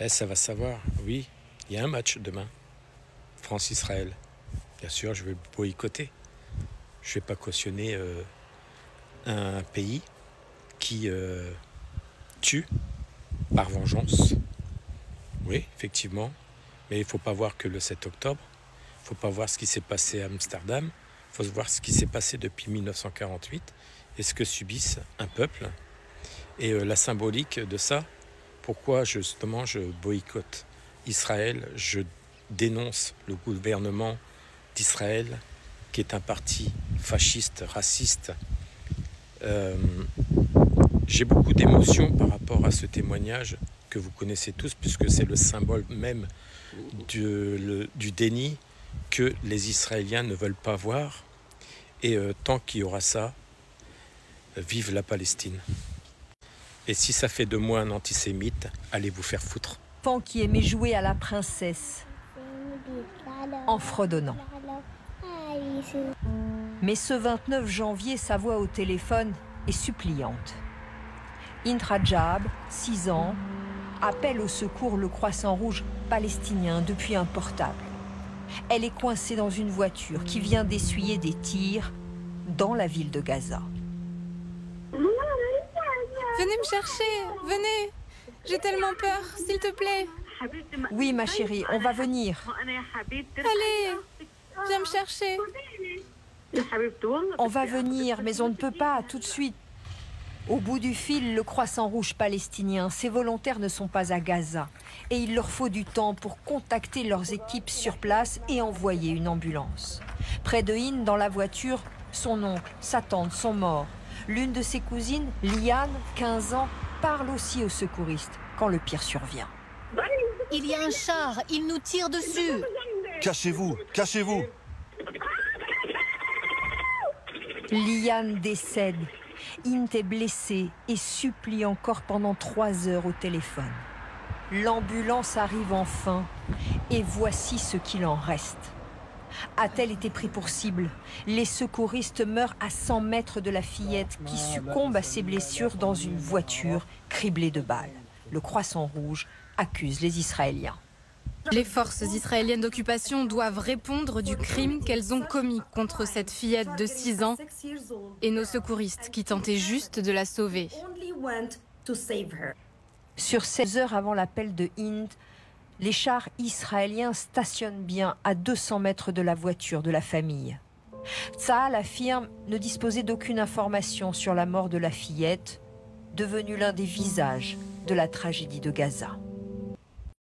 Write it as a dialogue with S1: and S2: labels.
S1: Ça va savoir, oui. Il y a un match demain. France-Israël. Bien sûr, je vais boycotter. Je ne vais pas cautionner un pays qui tue par vengeance. Oui, effectivement. Mais il ne faut pas voir que le 7 octobre. Il ne faut pas voir ce qui s'est passé à Amsterdam. Il faut voir ce qui s'est passé depuis 1948 et ce que subissent un peuple. Et la symbolique de ça, pourquoi justement je boycotte Israël, je dénonce le gouvernement d'Israël, qui est un parti fasciste, raciste. J'ai beaucoup d'émotions par rapport à ce témoignage que vous connaissez tous, puisque c'est le symbole même du déni que les Israéliens ne veulent pas voir. Et tant qu'il y aura ça, vive la Palestine. Et si ça fait de moi un antisémite, allez vous faire foutre.
S2: Enfant qui aimait jouer à la princesse en fredonnant. Mais ce 29 janvier, sa voix au téléphone est suppliante. Int Rajab, 6 ans, appelle au secours le Croissant Rouge palestinien depuis un portable. Elle est coincée dans une voiture qui vient d'essuyer des tirs dans la ville de Gaza.
S3: Venez me chercher, venez. J'ai tellement peur, s'il te plaît.
S2: Oui, ma chérie, on va venir.
S3: Allez, viens me chercher.
S2: On va venir, mais on ne peut pas tout de suite. Au bout du fil, le Croissant Rouge palestinien, ses volontaires ne sont pas à Gaza. Et il leur faut du temps pour contacter leurs équipes sur place et envoyer une ambulance. Près de Hind, dans la voiture, son oncle, sa tante sont morts. L'une de ses cousines, Liane, 15 ans, parle aussi aux secouristes quand le pire survient.
S4: Il y a un char, il nous tire dessus.
S5: Cachez-vous, cachez-vous.
S2: Liane décède. Int est blessé et supplie encore pendant 3 heures au téléphone. L'ambulance arrive enfin et voici ce qu'il en reste. A-t-elle été pris pour cible? Les secouristes meurent à 100 mètres de la fillette qui succombe à ses blessures dans une voiture criblée de balles. Le Croissant Rouge accuse les Israéliens.
S3: Les forces israéliennes d'occupation doivent répondre du crime qu'elles ont commis contre cette fillette de 6 ans et nos secouristes qui tentaient juste de la sauver.
S2: Sur 16 heures avant l'appel de Hind, les chars israéliens stationnent bien à 200 mètres de la voiture de la famille. Tsahal affirme ne disposer d'aucune information sur la mort de la fillette, devenue l'un des visages de la tragédie de Gaza.